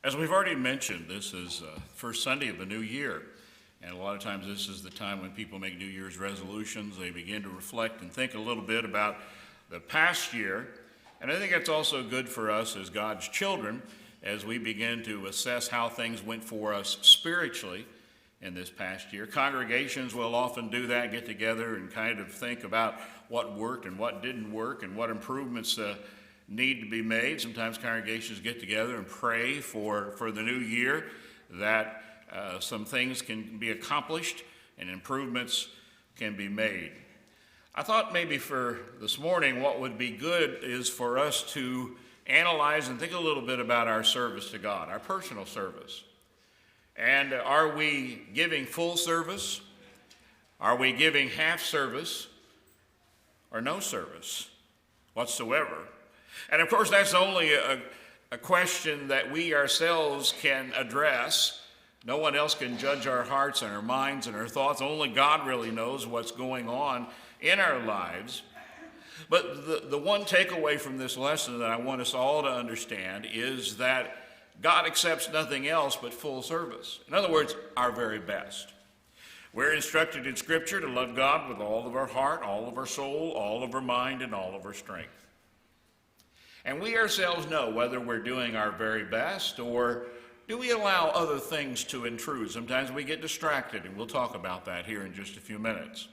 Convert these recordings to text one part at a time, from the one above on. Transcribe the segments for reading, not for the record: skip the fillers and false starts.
As we've already mentioned, this is first Sunday of the new year, and a lot of times this is the time when people make New Year's resolutions. They begin to reflect and think a little bit about the past year, and I think it's also good for us as God's children as we begin to assess how things went for us spiritually in this past year. Congregations will often do that, get together and kind of think about what worked and what didn't work and what improvements need to be made. Sometimes congregations get together and pray for the new year that some things can be accomplished and improvements can be made. I thought maybe for this morning what would be good is for us to analyze and think a little bit about our service to God, our personal service. And are we giving full service? Are we giving half service? Or no service whatsoever? And of course, that's only a question that we ourselves can address. No one else can judge our hearts and our minds and our thoughts. Only God really knows what's going on in our lives. But the one takeaway from this lesson that I want us all to understand is that God accepts nothing else but full service. In other words, our very best. We're instructed in Scripture to love God with all of our heart, all of our soul, all of our mind, and all of our strength. And we ourselves know whether we're doing our very best or do we allow other things to intrude. Sometimes we get distracted, and we'll talk about that here in just a few minutes.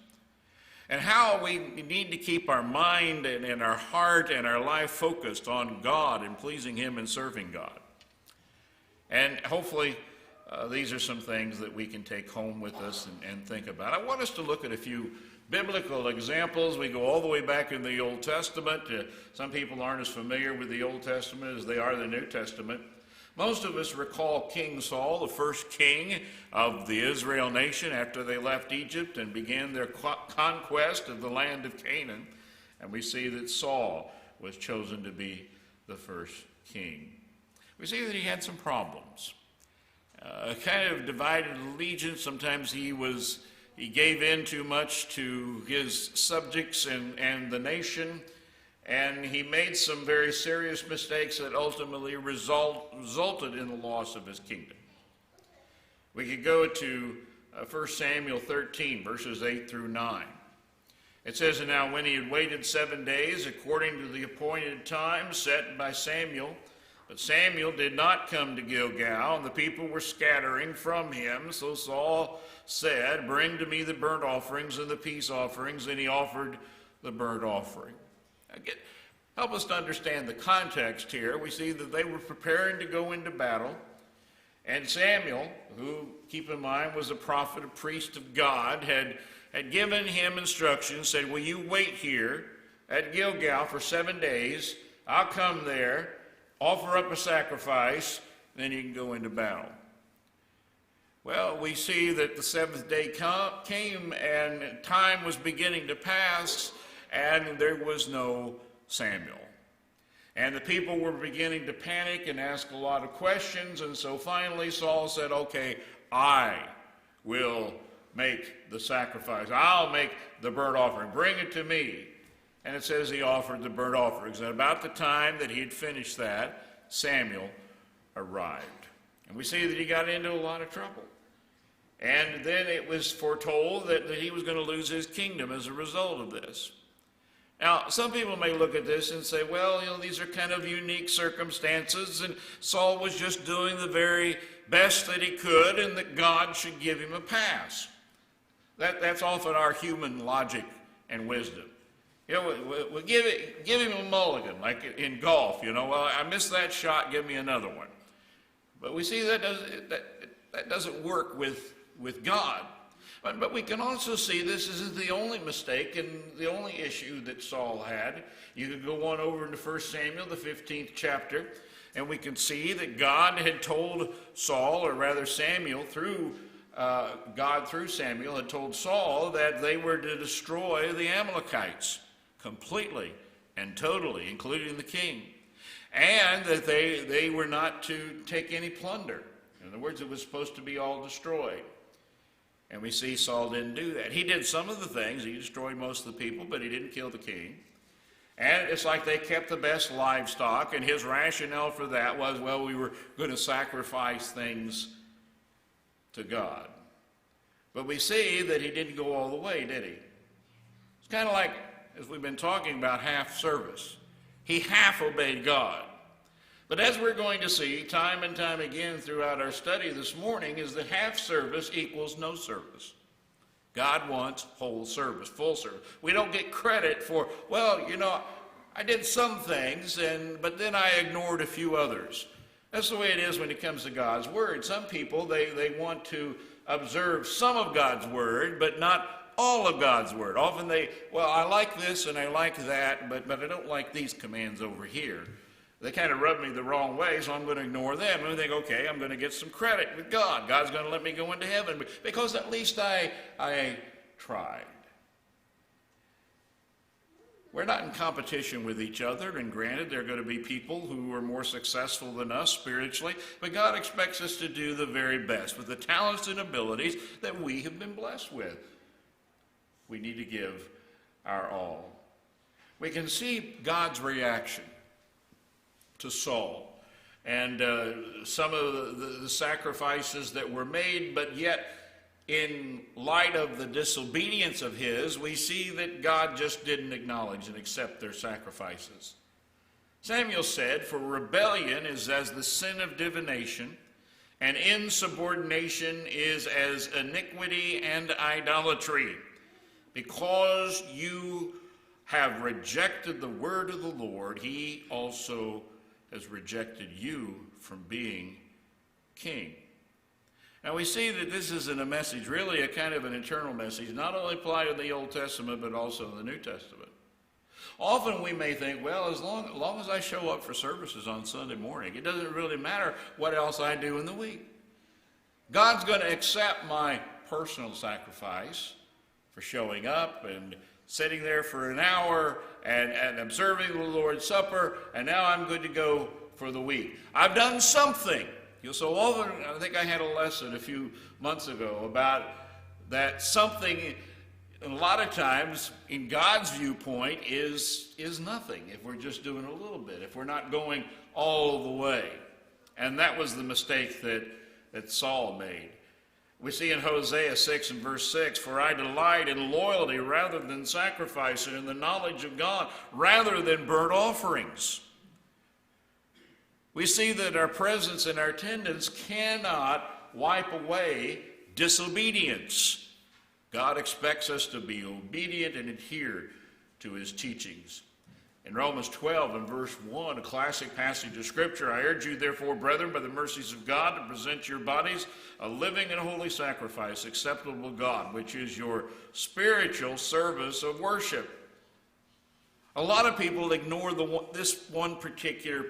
And how we need to keep our mind and our heart and our life focused on God and pleasing Him and serving God. And hopefully these are some things that we can take home with us and think about. I want us to look at a few biblical examples. We go all the way back in the Old Testament. Some people aren't as familiar with the Old Testament as they are the New Testament. Most of us recall King Saul, the first king of the Israel nation after they left Egypt and began their conquest of the land of Canaan. And we see that Saul was chosen to be the first king. We see that he had some problems. A kind of divided allegiance. Sometimes he gave in too much to his subjects and the nation, and he made some very serious mistakes that ultimately resulted in the loss of his kingdom. We could go to 1 Samuel 13, verses 8 through 9. It says, "And now when he had waited 7 days, according to the appointed time set by Samuel, but Samuel did not come to Gilgal, and the people were scattering from him. So Saul said, 'Bring to me the burnt offerings and the peace offerings.' And he offered the burnt offering." Again, help us to understand the context here. We see that they were preparing to go into battle. And Samuel, who, keep in mind, was a prophet, a priest of God, had given him instructions, said, "Will you wait here at Gilgal for 7 days? I'll come there, offer up a sacrifice, then you can go into battle." Well, we see that the seventh day came and time was beginning to pass and there was no Samuel. And the people were beginning to panic and ask a lot of questions, and so finally Saul said, "Okay, I will make the sacrifice. I'll make the burnt offering. Bring it to me." And it says he offered the burnt offerings. And about the time that he had finished that, Samuel arrived. And we see that he got into a lot of trouble. And then it was foretold that he was going to lose his kingdom as a result of this. Now, some people may look at this and say, well, these are kind of unique circumstances, and Saul was just doing the very best that he could, and that God should give him a pass. That's often our human logic and wisdom. We'll give him a mulligan, like in golf. Well, I missed that shot, give me another one. But we see that doesn't work with God. But we can also see this isn't the only mistake and the only issue that Saul had. You could go on over into 1 Samuel, the 15th chapter, and we can see that God had told Saul, or rather Samuel, God through Samuel had told Saul that they were to destroy the Amalekites completely and totally, including the king, and that they were not to take any plunder. In other words, it was supposed to be all destroyed. And we see Saul didn't do that. He did some of the things. He destroyed most of the people, but he didn't kill the king. And it's like they kept the best livestock, and his rationale for that was, well, we were going to sacrifice things to God. But we see that he didn't go all the way, did he? It's kind of like, as we've been talking about, half service. He half obeyed God. But as we're going to see time and time again throughout our study this morning, is that half service equals no service. God wants whole service, full service. We don't get credit for, well, I did some things, but then I ignored a few others. That's the way it is when it comes to God's word. Some people, they want to observe some of God's word, but not all of God's word. Often I like this and I like that, but I don't like these commands over here. They kind of rub me the wrong way, so I'm going to ignore them. And I think, okay, I'm going to get some credit with God. God's going to let me go into heaven because at least I tried. We're not in competition with each other, and granted, there are going to be people who are more successful than us spiritually, but God expects us to do the very best with the talents and abilities that we have been blessed with. We need to give our all. We can see God's reaction to Saul and some of the sacrifices that were made, but yet in light of the disobedience of his, we see that God just didn't acknowledge and accept their sacrifices. Samuel said, "For rebellion is as the sin of divination, and insubordination is as iniquity and idolatry. Because you have rejected the word of the Lord, he also has rejected you from being king." Now we see that this isn't a message, really a kind of an eternal message, not only applied in the Old Testament, but also in the New Testament. Often we may think, well, as long as I show up for services on Sunday morning, it doesn't really matter what else I do in the week. God's going to accept my personal sacrifice for showing up and sitting there for an hour and observing the Lord's Supper, and now I'm good to go for the week. I've done something. So often, I think I had a lesson a few months ago about that something, a lot of times, in God's viewpoint, is nothing if we're just doing a little bit, if we're not going all the way. And that was the mistake that Saul made. We see in Hosea 6 and verse 6, "For I delight in loyalty rather than sacrifice, and in the knowledge of God rather than burnt offerings." We see that our presence and our attendance cannot wipe away disobedience. God expects us to be obedient and adhere to his teachings. In Romans 12 and verse 1, a classic passage of Scripture, "I urge you, therefore, brethren, by the mercies of God, to present your bodies a living and holy sacrifice, acceptable to God, which is your spiritual service of worship." A lot of people ignore this one particular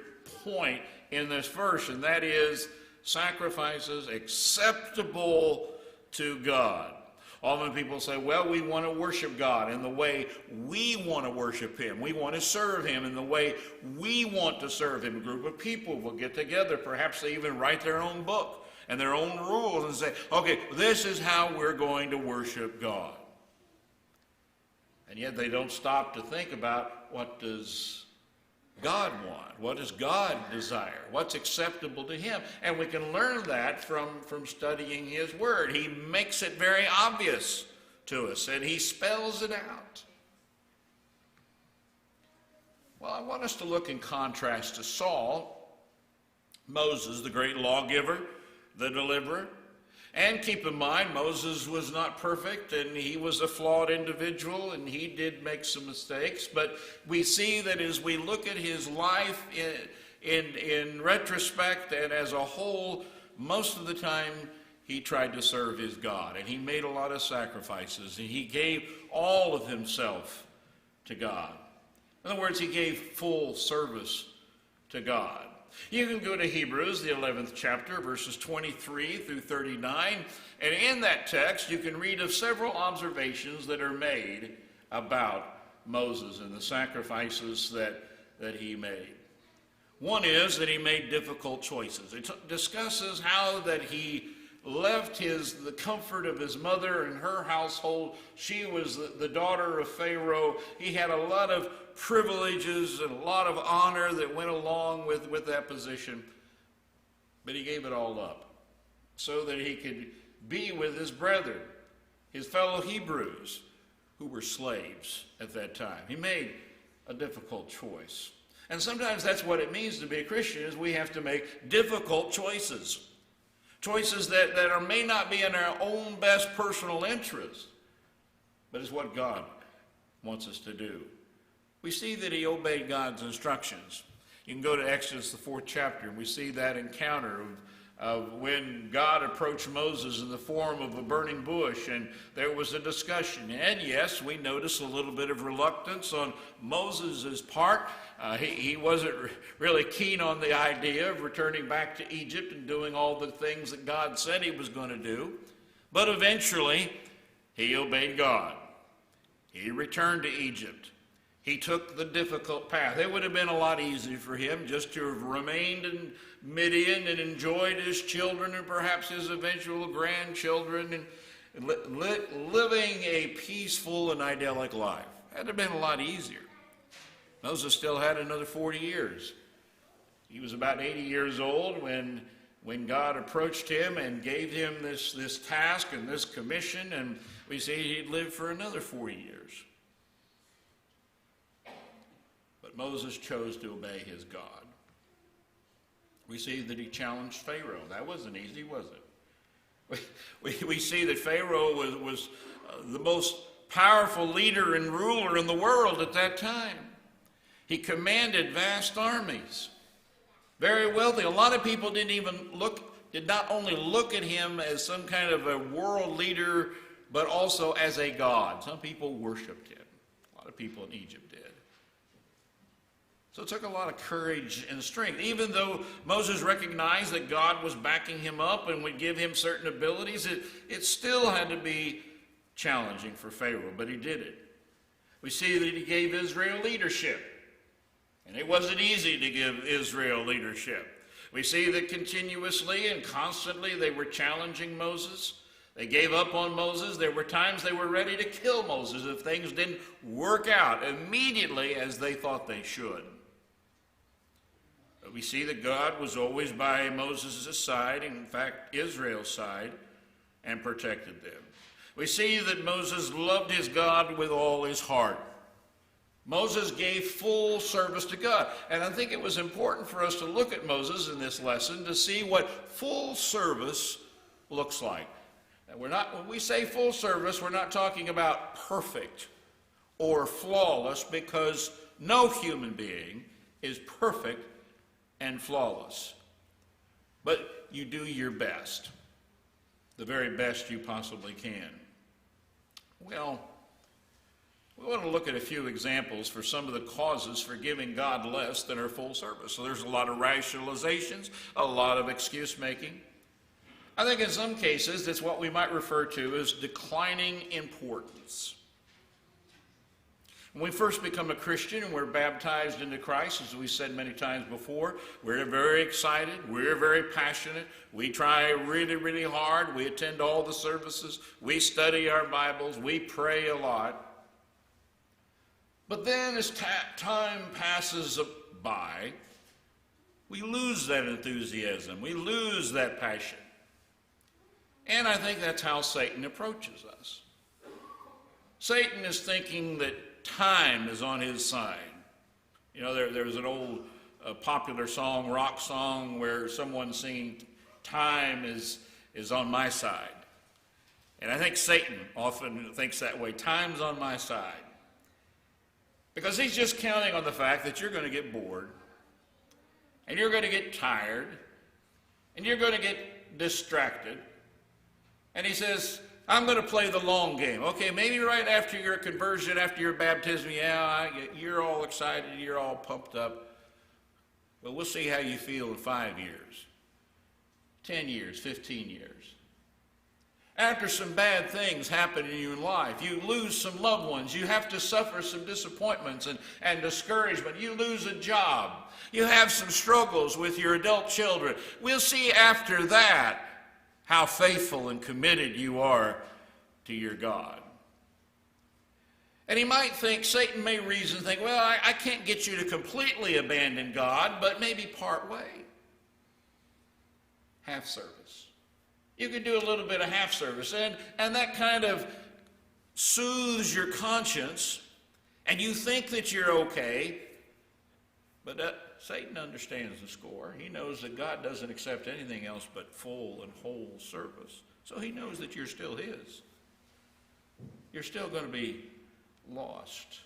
point in this verse, and that is sacrifices acceptable to God. Often people say, well, we want to worship God in the way we want to worship him. We want to serve him in the way we want to serve him. A group of people will get together. Perhaps they even write their own book and their own rules and say, okay, this is how we're going to worship God. And yet they don't stop to think about, what does God want? What does God desire? What's acceptable to him? And we can learn that from studying his word. He makes it very obvious to us, and he spells it out. Well, I want us to look in contrast to Saul, Moses, the great lawgiver, the deliverer. And keep in mind, Moses was not perfect, and he was a flawed individual, and he did make some mistakes. But we see that as we look at his life in retrospect and as a whole, most of the time he tried to serve his God, and he made a lot of sacrifices, and he gave all of himself to God. In other words, he gave full service to God. You can go to Hebrews, the 11th chapter, verses 23 through 39, and in that text you can read of several observations that are made about Moses and the sacrifices that he made. One is that he made difficult choices. It discusses how that he left the comfort of his mother and her household. She was the daughter of Pharaoh. He had a lot of privileges and a lot of honor that went along with that position. But he gave it all up so that he could be with his brethren, his fellow Hebrews, who were slaves at that time. He made a difficult choice. And sometimes that's what it means to be a Christian, is we have to make difficult choices. Choices that may not be in our own best personal interest, but is what God wants us to do. We see that he obeyed God's instructions. You can go to Exodus, the 4th chapter, and we see that encounter of when God approached Moses in the form of a burning bush, and there was a discussion. And yes, we notice a little bit of reluctance on Moses' part. He wasn't really keen on the idea of returning back to Egypt and doing all the things that God said he was going to do. But eventually, he obeyed God. He returned to Egypt. He took the difficult path. It would have been a lot easier for him just to have remained in Midian and enjoyed his children and perhaps his eventual grandchildren and living a peaceful and idyllic life. That would have been a lot easier. Moses still had another 40 years. He was about 80 years old when God approached him and gave him this task and this commission, and we see he'd live for another 40 years. But Moses chose to obey his God. We see that he challenged Pharaoh. That wasn't easy, was it? We see that Pharaoh was the most powerful leader and ruler in the world at that time. He commanded vast armies, very wealthy. A lot of people did not only look at him as some kind of a world leader, but also as a god. Some people worshiped him. A lot of people in Egypt did. So it took a lot of courage and strength. Even though Moses recognized that God was backing him up and would give him certain abilities, it still had to be challenging for Pharaoh, but he did it. We see that he gave Israel leadership, and it wasn't easy to give Israel leadership. We see that continuously and constantly they were challenging Moses. They gave up on Moses. There were times they were ready to kill Moses if things didn't work out immediately as they thought they should. But we see that God was always by Moses' side, in fact, Israel's side, and protected them. We see that Moses loved his God with all his heart. Moses gave full service to God. And I think it was important for us to look at Moses in this lesson to see what full service looks like. And when we say full service, we're not talking about perfect or flawless, because no human being is perfect and flawless. But you do your best, the very best you possibly can. Well, we want to look at a few examples for some of the causes for giving God less than our full service. So there's a lot of rationalizations, a lot of excuse making. I think in some cases it's what we might refer to as declining importance. When we first become a Christian and we're baptized into Christ, as we said many times before, we're very excited, we're very passionate, we try really, really hard, we attend all the services, we study our Bibles, we pray a lot. But then as time passes by, we lose that enthusiasm, we lose that passion. And I think that's how Satan approaches us. Satan is thinking that time is on his side. You know, there's an old popular song, rock song, where someone's singing, "Time is on my side." And I think Satan often thinks that way. Time's on my side. Because he's just counting on the fact that you're going to get bored, and you're going to get tired, and you're going to get distracted. And he says, I'm going to play the long game. Okay, maybe right after your conversion, after your baptism, you're all excited, you're all pumped up. Well, we'll see how you feel in 5 years, 10 years, 15 years. After some bad things happen in your life, you lose some loved ones, you have to suffer some disappointments and discouragement, you lose a job, you have some struggles with your adult children. We'll see after that how faithful and committed you are to your God. And he might think, Satan may reason, think, well, I can't get you to completely abandon God, but maybe part way. Half service. You could do a little bit of half service, and that kind of soothes your conscience, and you think that you're okay, but Satan understands the score. He knows that God doesn't accept anything else but full and whole service. So he knows that you're still his. You're still going to be lost.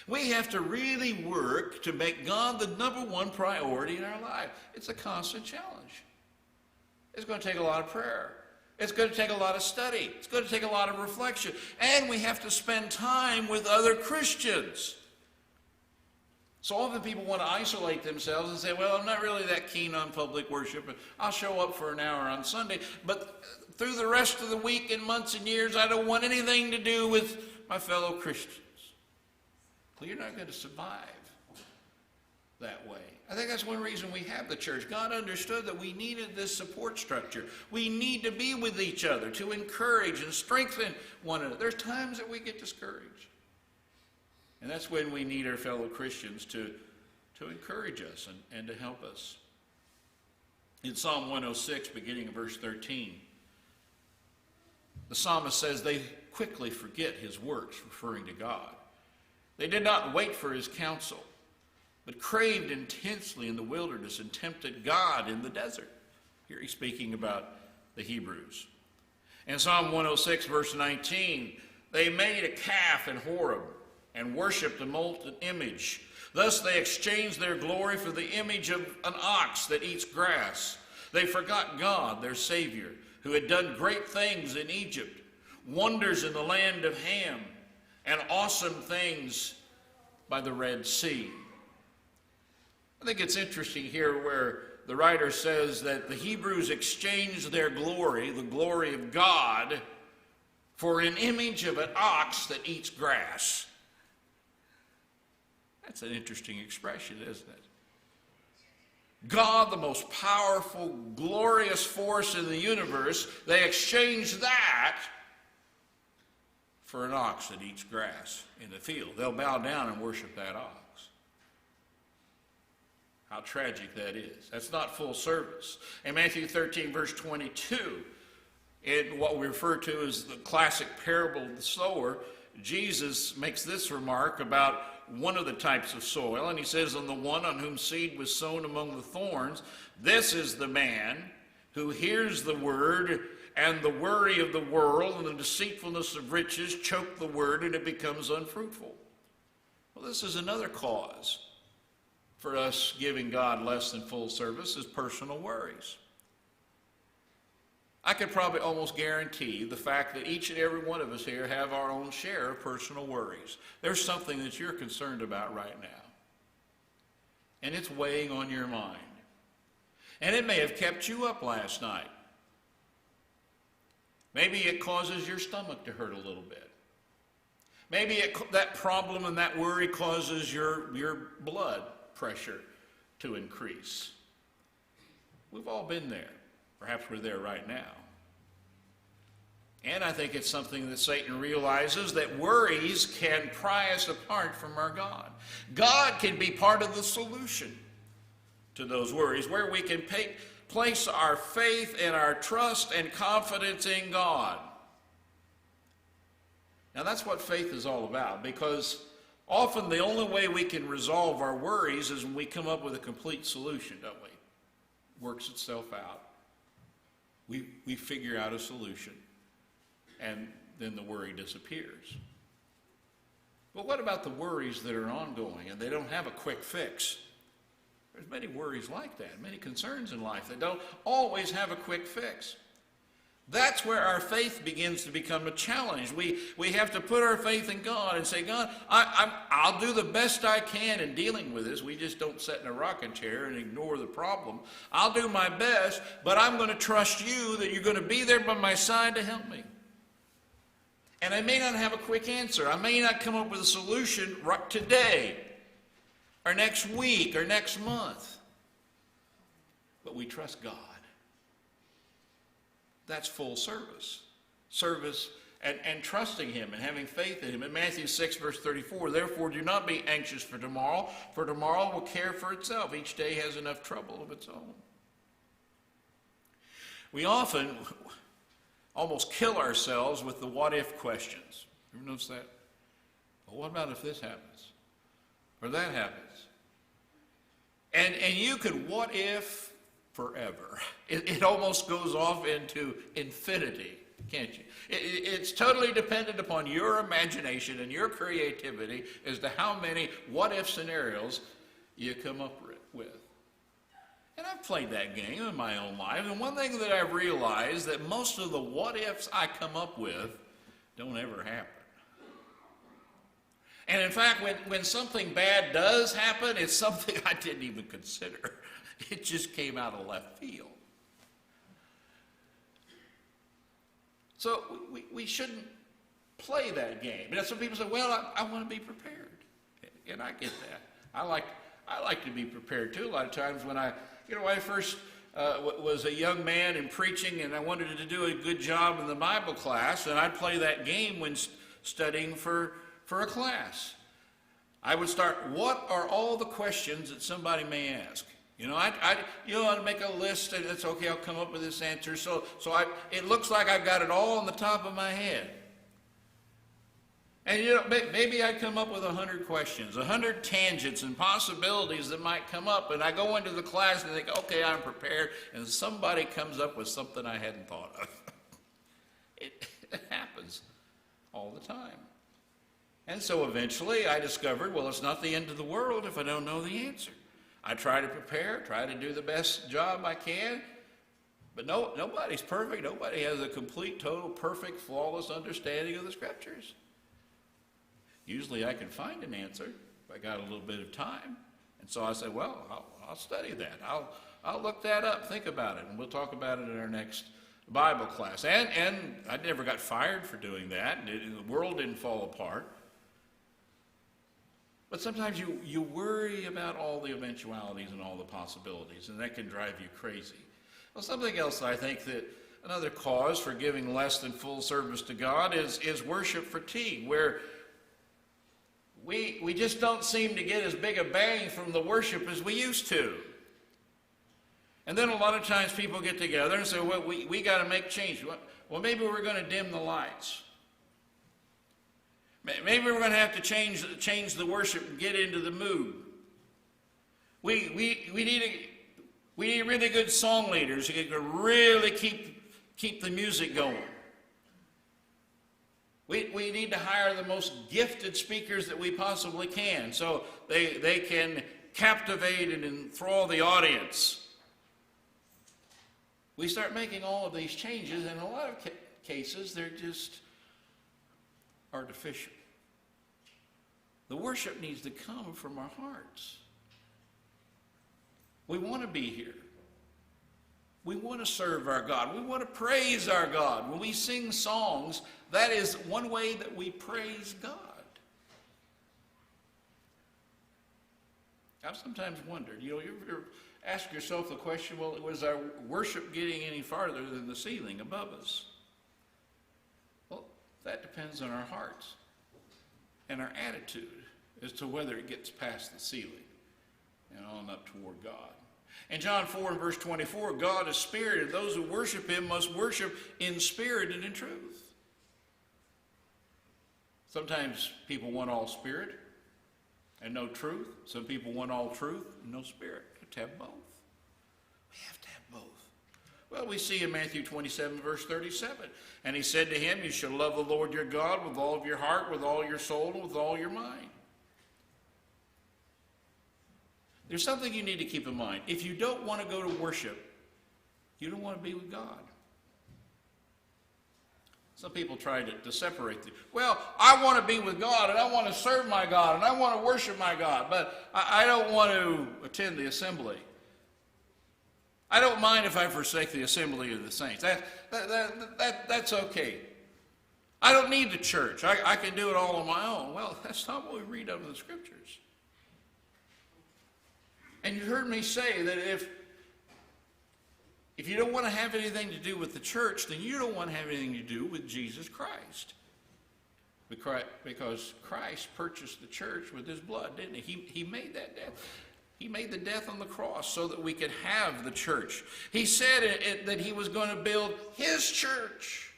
We have to really work to make God the number one priority in our life. It's a constant challenge. It's going to take a lot of prayer. It's going to take a lot of study. It's going to take a lot of reflection. And we have to spend time with other Christians. So often people want to isolate themselves and say, well, I'm not really that keen on public worship. I'll show up for an hour on Sunday. But through the rest of the week and months and years, I don't want anything to do with my fellow Christians. Well, you're not going to survive that way. I think that's one reason we have the church. God understood that we needed this support structure. We need to be with each other to encourage and strengthen one another. There's times that we get discouraged. And that's when we need our fellow Christians to encourage us and to help us. In Psalm 106, beginning of verse 13, the psalmist says, they quickly forget his works, referring to God. They did not wait for his counsel, but craved intensely in the wilderness and tempted God in the desert. Here he's speaking about the Hebrews. In Psalm 106, verse 19, they made a calf in Horeb and worshipped a molten image. Thus they exchanged their glory for the image of an ox that eats grass. They forgot God, their Savior, who had done great things in Egypt, wonders in the land of Ham, and awesome things by the Red Sea. I think it's interesting here where the writer says that the Hebrews exchanged their glory, the glory of God, for an image of an ox that eats grass. That's an interesting expression, isn't it? God, the most powerful, glorious force in the universe, they exchanged that for an ox that eats grass in the field. They'll bow down and worship that ox. How tragic that is. That's not full service. In Matthew 13, verse 22, in what we refer to as the classic parable of the sower, Jesus makes this remark about one of the types of soil, and he says, on the one on whom seed was sown among the thorns, this is the man who hears the word, and the worry of the world and the deceitfulness of riches choke the word, and it becomes unfruitful. Well, this is another cause for us giving God less than full service, is personal worries. I could probably almost guarantee the fact that each and every one of us here have our own share of personal worries. There's something that you're concerned about right now, and it's weighing on your mind. And it may have kept you up last night. Maybe it causes your stomach to hurt a little bit. Maybe that problem and that worry causes your blood pressure to increase. We've all been there. Perhaps we're there right now. And I think it's something that Satan realizes, that worries can pry us apart from our God. God can be part of the solution to those worries, where we can place our faith and our trust and confidence in God. Now that's what faith is all about, because often the only way we can resolve our worries is when we come up with a complete solution, don't we? It works itself out. We figure out a solution, and then the worry disappears. But what about the worries that are ongoing and they don't have a quick fix? There's many worries like that, many concerns in life that don't always have a quick fix. That's where our faith begins to become a challenge. We have to put our faith in God and say, God, I'll do the best I can in dealing with this. We just don't sit in a rocking chair and ignore the problem. I'll do my best, but I'm going to trust you that you're going to be there by my side to help me. And I may not have a quick answer. I may not come up with a solution right today or next week or next month. But we trust God. That's full service. Service and trusting him and having faith in him. In Matthew 6, verse 34, therefore do not be anxious for tomorrow will care for itself. Each day has enough trouble of its own. We often almost kill ourselves with the what-if questions. You ever notice that? Well, what about if this happens? Or that happens? And you could what if forever. It almost goes off into infinity, can't you? It's totally dependent upon your imagination and your creativity as to how many what-if scenarios you come up with. And I've played that game in my own life, and one thing that I've realized that most of the what-ifs I come up with don't ever happen. And in fact, when something bad does happen, it's something I didn't even consider. It just came out of left field. So we shouldn't play that game. And some people say, well, I want to be prepared. And I get that. I like to be prepared too. A lot of times when I first was a young man in preaching and I wanted to do a good job in the Bible class, and I'd play that game when studying for a class. I would start, what are all the questions that somebody may ask? I'd make a list, and it's okay, I'll come up with this answer. So it looks like I've got it all on the top of my head. And maybe I come up with 100 questions, 100 tangents and possibilities that might come up. And I go into the class and think, okay, I'm prepared. And somebody comes up with something I hadn't thought of. It happens all the time. And so eventually I discovered, well, it's not the end of the world if I don't know the answer. I try to prepare, try to do the best job I can. But nobody's perfect. Nobody has a complete, total, perfect, flawless understanding of the Scriptures. Usually I can find an answer if I got a little bit of time. And so I say, well, I'll study that. I'll look that up, think about it, and we'll talk about it in our next Bible class. And I never got fired for doing that. The world didn't fall apart. But sometimes you worry about all the eventualities and all the possibilities, and that can drive you crazy. Well, something else I think that another cause for giving less than full service to God is worship fatigue, where we just don't seem to get as big a bang from the worship as we used to. And then a lot of times people get together and say, well, we got to make change. Well, maybe we're going to dim the lights. Maybe we're going to have to change the worship and get into the mood. We need really good song leaders who can really keep the music going. We need to hire the most gifted speakers that we possibly can so they can captivate and enthrall the audience. We start making all of these changes, and in a lot of cases, they're just artificial. The worship needs to come from our hearts. We want to be here. We want to serve our God. We want to praise our God. When we sing songs, that is one way that we praise God. I've sometimes wondered, you ever ask yourself the question, well, was our worship getting any farther than the ceiling above us? Well, that depends on our hearts and our attitude as to whether it gets past the ceiling and on up toward God. In John 4 and verse 24, God is spirit, and those who worship him must worship in spirit and in truth. Sometimes people want all spirit and no truth. Some people want all truth and no spirit. We have to have both. We have to have both. Well, we see in Matthew 27, verse 37, and he said to him, you shall love the Lord your God with all of your heart, with all your soul, and with all your mind. There's something you need to keep in mind. If you don't want to go to worship, you don't want to be with God. Some people try to separate them. Well, I want to be with God, and I want to serve my God, and I want to worship my God, but I don't want to attend the assembly. I don't mind if I forsake the assembly of the saints. That's okay. I don't need the church. I can do it all on my own. Well, that's not what we read out of the Scriptures. And you heard me say that If you don't want to have anything to do with the church, then you don't want to have anything to do with Jesus Christ. Because Christ purchased the church with his blood, didn't he? He made that death. He made the death on the cross so that we could have the church. He said that he was going to build his church.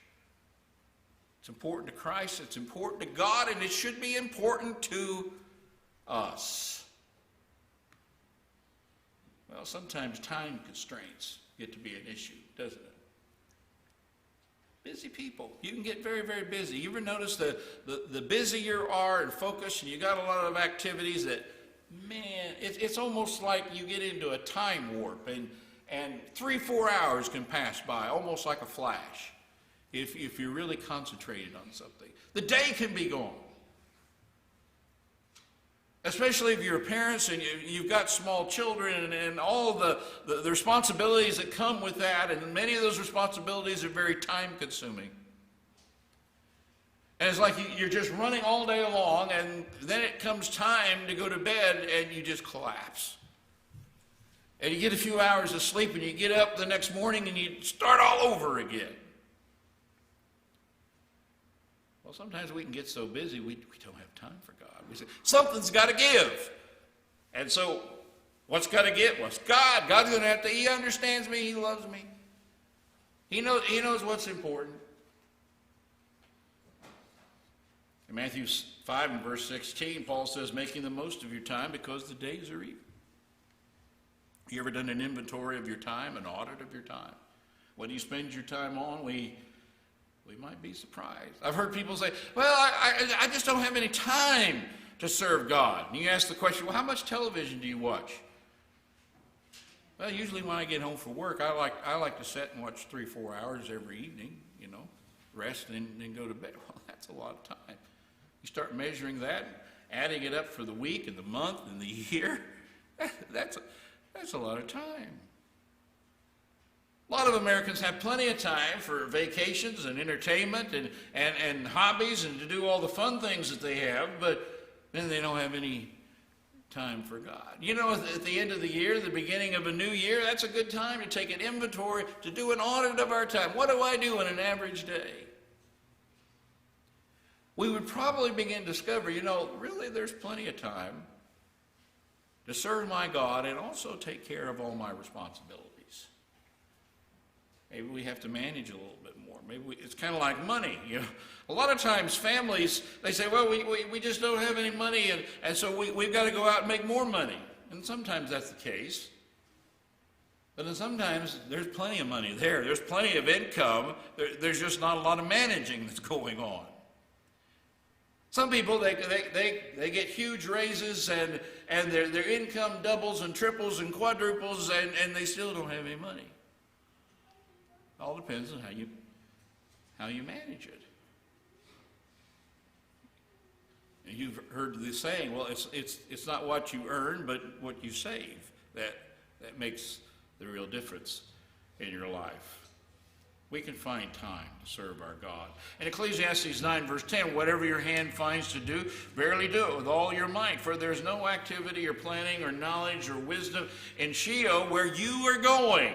It's important to Christ, it's important to God, and it should be important to us. Well, sometimes time constraints get to be an issue, doesn't it? Busy people. You can get very, very busy. You ever notice the busier you are and focused and you got a lot of activities that, man, it's almost like you get into a time warp and 3-4 hours can pass by, almost like a flash, if you're really concentrated on something. The day can be gone. Especially if you're parents and you've got small children and all the responsibilities that come with that, and many of those responsibilities are very time-consuming. And it's like you're just running all day long, and then it comes time to go to bed, and you just collapse. And you get a few hours of sleep, and you get up the next morning, and you start all over again. Well, sometimes we can get so busy, we don't have time for God. We say, something's got to give. And so, what's got to give? What's God? God's going to have to, he understands me, he loves me. He knows what's important. In Matthew 5 and verse 16, Paul says, making the most of your time because the days are evil. You ever done an inventory of your time, an audit of your time? What do you spend your time on? We might be surprised. I've heard people say, well, I just don't have any time to serve God. And you ask the question, well, how much television do you watch? Well, usually when I get home from work, I like to sit and watch 3-4 hours every evening, rest and then go to bed. Well, that's a lot of time. You start measuring that, adding it up for the week and the month and the year, that's a lot of time. A lot of Americans have plenty of time for vacations and entertainment and hobbies and to do all the fun things that they have, but then they don't have any time for God. At the end of the year, the beginning of a new year, that's a good time to take an inventory, to do an audit of our time. What do I do in an average day? We would probably begin to discover, really there's plenty of time to serve my God and also take care of all my responsibilities. Maybe we have to manage a little bit more. Maybe it's kind of like money. A lot of times families, they say, well, we just don't have any money, and so we've got to go out and make more money. And sometimes that's the case. But then sometimes there's plenty of money there. There's plenty of income. There's just not a lot of managing that's going on. Some people, they get huge raises and their income doubles and triples and quadruples and they still don't have any money. All depends on how you manage it. And you've heard the saying, well, it's not what you earn, but what you save that makes the real difference in your life. We can find time to serve our God. In Ecclesiastes 9 verse 10, whatever your hand finds to do, verily do it with all your might, for there's no activity or planning or knowledge or wisdom in Sheol where you are going.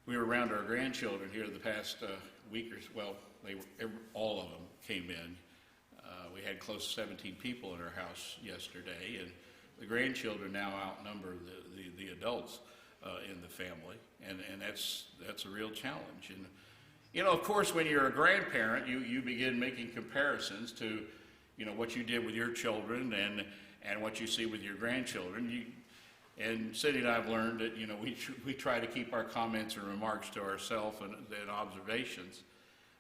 We were around our grandchildren here the past week or so. Well, all of them came in. We had close to 17 people in our house yesterday, and the grandchildren now outnumber the adults in the family, and that's a real challenge. And of course, when you're a grandparent, you begin making comparisons to what you did with your children and what you see with your grandchildren. And Cindy and I have learned that we try to keep our comments and remarks to ourselves and observations.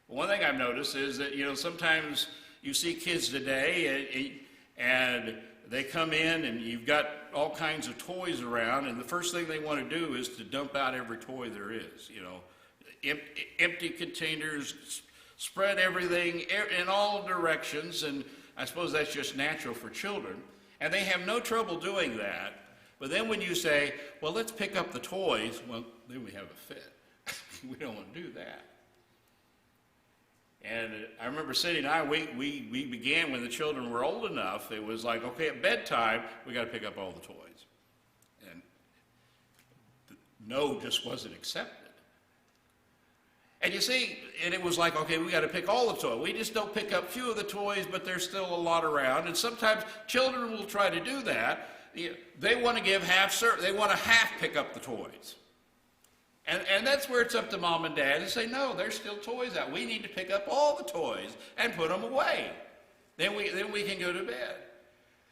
But one thing I've noticed is that sometimes you see kids today and they come in and you've got all kinds of toys around, and the first thing they want to do is to dump out every toy there is. Empty containers, spread everything in all directions, and I suppose that's just natural for children. And they have no trouble doing that. But then when you say, well, let's pick up the toys, well, then we have a fit. We don't want to do that. And I remember Cindy and I, we began when the children were old enough. It was like, okay, at bedtime, we got to pick up all the toys. And No just wasn't accepted. And you see, and it was like, okay, we got to pick all the toys. We just don't pick up few of the toys, but there's still a lot around. And sometimes children will try to do that. They want to give they want to half pick up the toys. And that's where it's up to mom and dad to say, no, there's still toys out. We need to pick up all the toys and put them away. Then we can go to bed.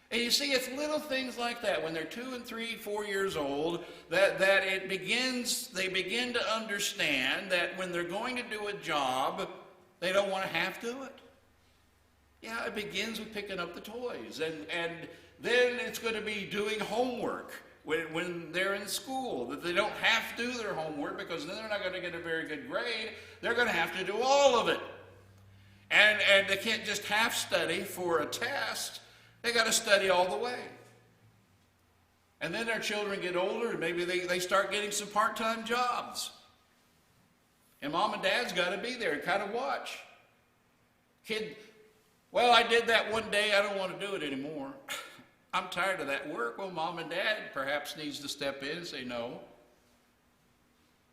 And you see, it's little things like that when they're 2 and 3, 4 years old that they begin to understand that when they're going to do a job, they don't want to half do it. Yeah, it begins with picking up the toys. And then it's going to be doing homework when they're in school, that they don't have to do their homework because then they're not going to get a very good grade. They're going to have to do all of it. And they can't just half study for a test. They got to study all the way. And then their children get older and maybe they start getting some part-time jobs. And mom and dad's got to be there and kind of watch. Kid, well, I did that one day. I don't want to do it anymore. I'm tired of that work. Well, mom and dad perhaps needs to step in and say, no,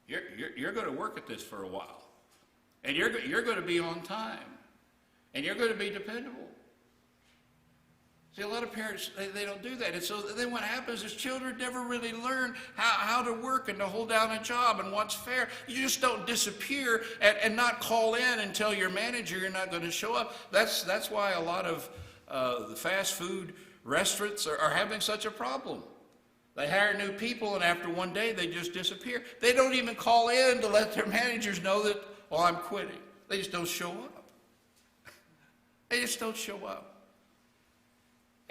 you're going to work at this for a while. And you're going to be on time. And you're going to be dependable. See, a lot of parents, they don't do that. And so then what happens is children never really learn how to work and to hold down a job and what's fair. You just don't disappear and not call in and tell your manager you're not going to show up. That's why a lot of the fast food restaurants are having such a problem. They hire new people, and after one day, they just disappear. They don't even call in to let their managers know that, well, I'm quitting. They just don't show up. They just don't show up.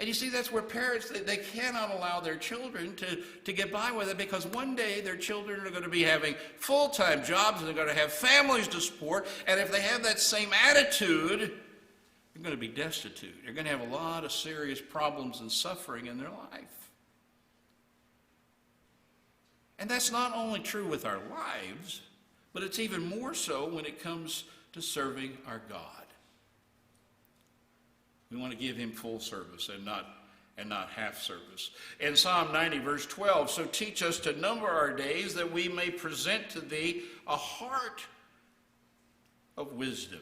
And you see, that's where parents, they cannot allow their children to get by with it, because one day their children are going to be having full-time jobs, and they're going to have families to support, and if they have that same attitude, they're going to be destitute. They're going to have a lot of serious problems and suffering in their life. And that's not only true with our lives, but it's even more so when it comes to serving our God. We want to give him full service and not half service. In Psalm 90, verse 12, so teach us to number our days that we may present to thee a heart of wisdom.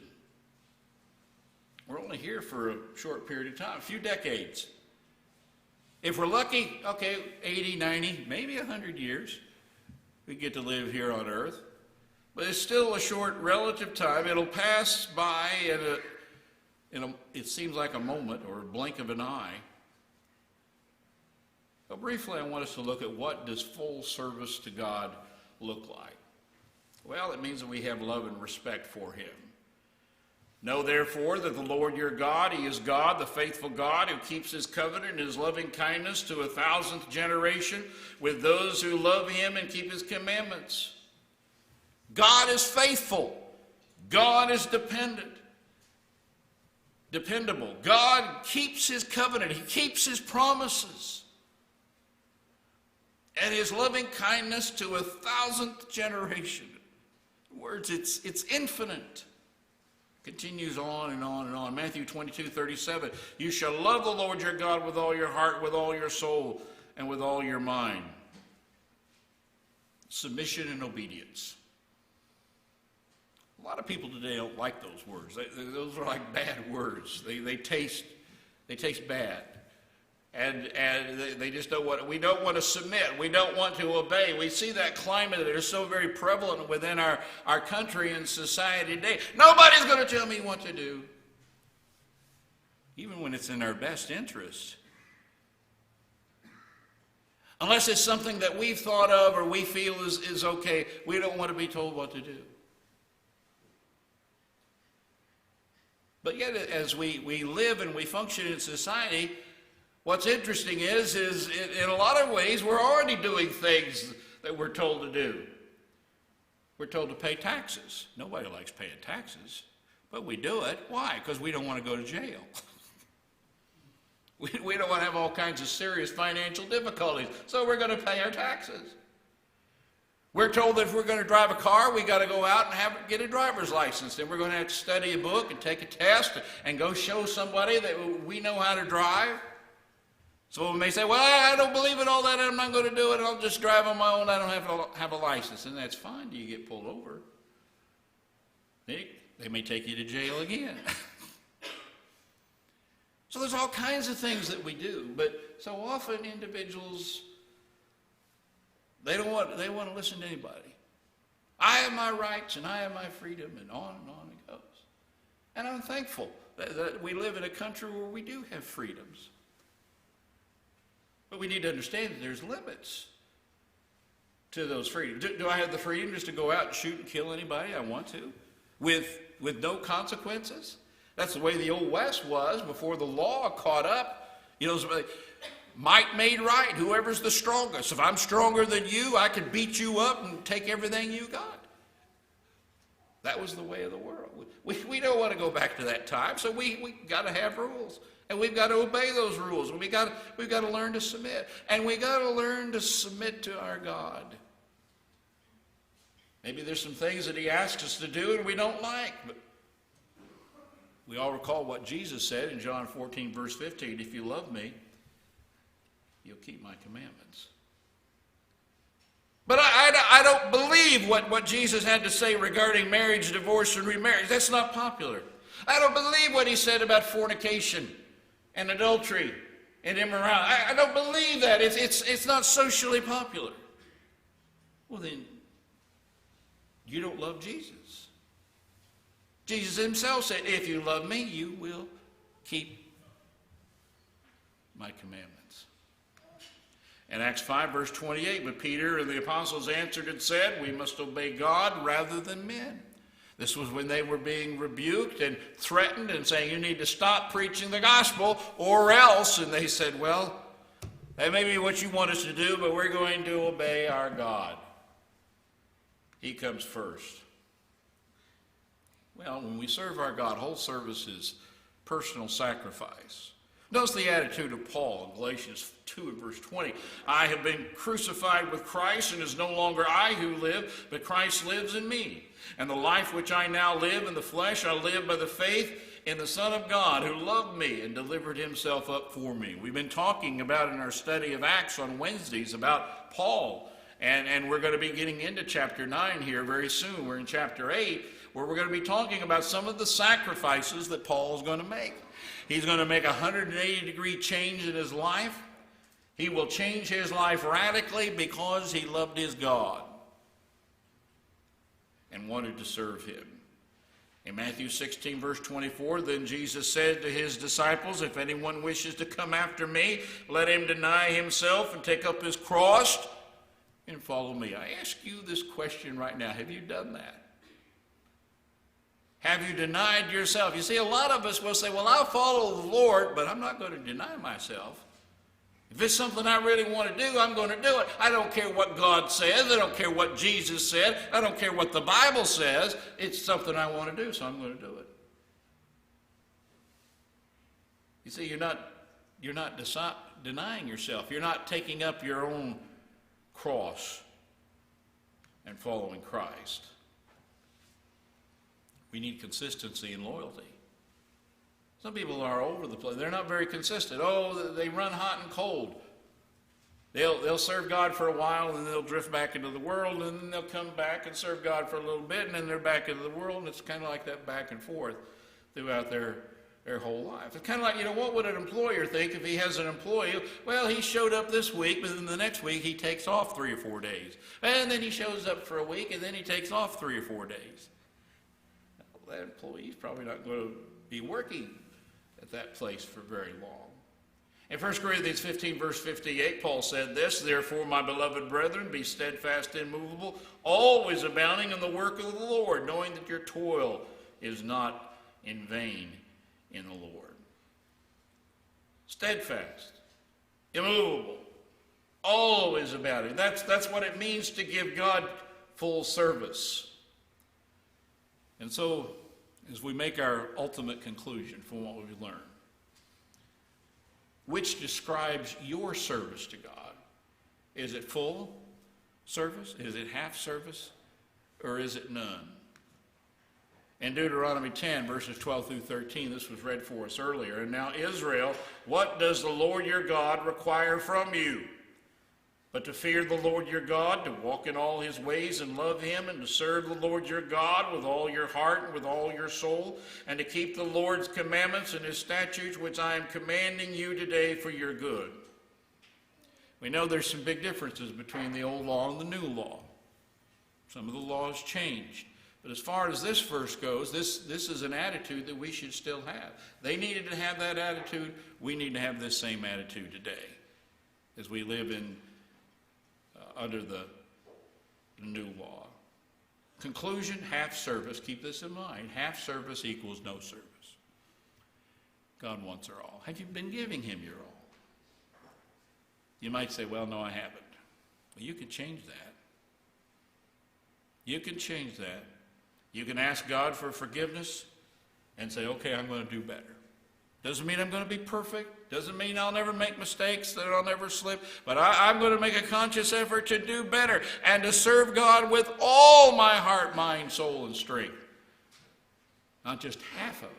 We're only here for a short period of time, a few decades. If we're lucky, okay, 80, 90, maybe 100 years, we get to live here on earth. But it's still a short relative time. It'll pass by it seems like a moment or a blink of an eye. But briefly, I want us to look at what does full service to God look like. Well, it means that we have love and respect for him. Know therefore that the Lord your God, he is God, the faithful God, who keeps his covenant and his loving kindness to 1,000th generation with those who love him and keep his commandments. God is faithful. God is dependable. God keeps his covenant. He keeps his promises. And his loving kindness to 1,000th generation. In words, it's infinite. Continues on and on and on. Matthew 22:37. You shall love the Lord your God with all your heart, with all your soul, and with all your mind. Submission and obedience. A lot of people today don't like those words. Those are like bad words. They taste bad. And they just don't want, we don't want to submit. We don't want to obey. We see that climate that is so very prevalent within our country and society today. Nobody's going to tell me what to do. Even when it's in our best interest. Unless it's something that we've thought of or we feel is okay, we don't want to be told what to do. But yet, as we live and we function in society, what's interesting is in a lot of ways, we're already doing things that we're told to do. We're told to pay taxes. Nobody likes paying taxes, but we do it. Why? Because we don't want to go to jail. We don't want to have all kinds of serious financial difficulties, so we're going to pay our taxes. We're told that if we're going to drive a car, we got to go out and get a driver's license. Then we're going to have to study a book and take a test and go show somebody that we know how to drive. Someone may say, well, I don't believe in all that. I'm not going to do it. I'll just drive on my own. I don't have to have a license. And that's fine. You get pulled over. They may take you to jail again. So there's all kinds of things that we do. But so often individuals, they want to listen to anybody. I have my rights and I have my freedom, and on it goes. And I'm thankful that we live in a country where we do have freedoms. But we need to understand that there's limits to those freedoms. Do I have the freedom just to go out and shoot and kill anybody I want to with no consequences? That's the way the Old West was before the law caught up. You know, might made right, whoever's the strongest. If I'm stronger than you, I can beat you up and take everything you got. That was the way of the world. We don't want to go back to that time, so we got to have rules. And we've got to obey those rules. We've got to learn to submit. And we've got to learn to submit to our God. Maybe there's some things that he asks us to do and we don't like. But we all recall what Jesus said in John 14, verse 15. If you love me, you'll keep my commandments. But I don't believe what Jesus had to say regarding marriage, divorce, and remarriage. That's not popular. I don't believe what he said about fornication and adultery and immorality. I don't believe that. It's not socially popular. Well, then, you don't love Jesus. Jesus himself said, if you love me, you will keep my commandments. In Acts 5, verse 28, but Peter and the apostles answered and said, we must obey God rather than men. This was when they were being rebuked and threatened and saying, you need to stop preaching the gospel or else. And they said, well, that may be what you want us to do, but we're going to obey our God. He comes first. Well, when we serve our God, whole service is personal sacrifice. Notice the attitude of Paul in Galatians 2 and verse 20. I have been crucified with Christ, and it is no longer I who live, but Christ lives in me. And the life which I now live in the flesh, I live by the faith in the Son of God, who loved me and delivered himself up for me. We've been talking about in our study of Acts on Wednesdays about Paul. And we're going to be getting into chapter 9 here very soon. We're in chapter 8, where we're going to be talking about some of the sacrifices that Paul is going to make. He's going to make a 180-degree change in his life. He will change his life radically because he loved his God and wanted to serve him. In Matthew 16, verse 24, then Jesus said to his disciples, if anyone wishes to come after me, let him deny himself and take up his cross and follow me. I ask you this question right now. Have you done that? Have you denied yourself? You see, a lot of us will say, well, I'll follow the Lord, but I'm not going to deny myself. If it's something I really want to do, I'm going to do it. I don't care what God says. I don't care what Jesus said. I don't care what the Bible says. It's something I want to do, so I'm going to do it. You see, you're not denying yourself. You're not taking up your own cross and following Christ. We need consistency and loyalty. Some people are all over the place. They're not very consistent. Oh, they run hot and cold. They'll serve God for a while, and then they'll drift back into the world, and then they'll come back and serve God for a little bit, and then they're back into the world, and it's kind of like that back and forth throughout their whole life. It's kind of like, what would an employer think if he has an employee? Well, he showed up this week, but then the next week he takes off 3 or 4 days. And then he shows up for a week, and then he takes off 3 or 4 days. Well, that employee's probably not going to be working at that place for very long. In 1 Corinthians 15, verse 58, Paul said this, therefore, my beloved brethren, be steadfast and immovable, always abounding in the work of the Lord, knowing that your toil is not in vain in the Lord. Steadfast, immovable, always abounding. That's what it means to give God full service. And so, as we make our ultimate conclusion from what we've learned, which describes your service to God? Is it full service? Is it half service? Or is it none? In Deuteronomy 10, verses 12 through 13, this was read for us earlier. And now, Israel, what does the Lord your God require from you? But to fear the Lord your God, to walk in all his ways and love him, and to serve the Lord your God with all your heart and with all your soul, and to keep the Lord's commandments and his statutes, which I am commanding you today for your good. We know there's some big differences between the old law and the new law. Some of the laws changed. But as far as this verse goes, this is an attitude that we should still have. They needed to have that attitude. We need to have this same attitude today as we live under the new law. Conclusion, half service. Keep this in mind. Half service equals no service. God wants our all. Have you been giving him your all? You might say, well, no, I haven't. Well, you can change that. You can change that. You can ask God for forgiveness and say, okay, I'm going to do better. Doesn't mean I'm going to be perfect. Doesn't mean I'll never make mistakes, that I'll never slip. But I'm going to make a conscious effort to do better and to serve God with all my heart, mind, soul, and strength. Not just half of it.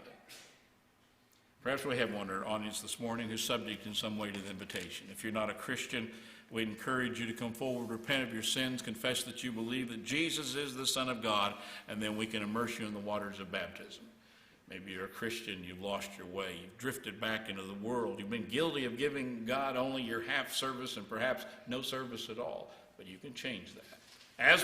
Perhaps we have one in our audience this morning who's subject in some way to the invitation. If you're not a Christian, we encourage you to come forward, repent of your sins, confess that you believe that Jesus is the Son of God, and then we can immerse you in the waters of baptism. Maybe you're a Christian, you've lost your way, you've drifted back into the world, you've been guilty of giving God only your half service and perhaps no service at all, but you can change that. As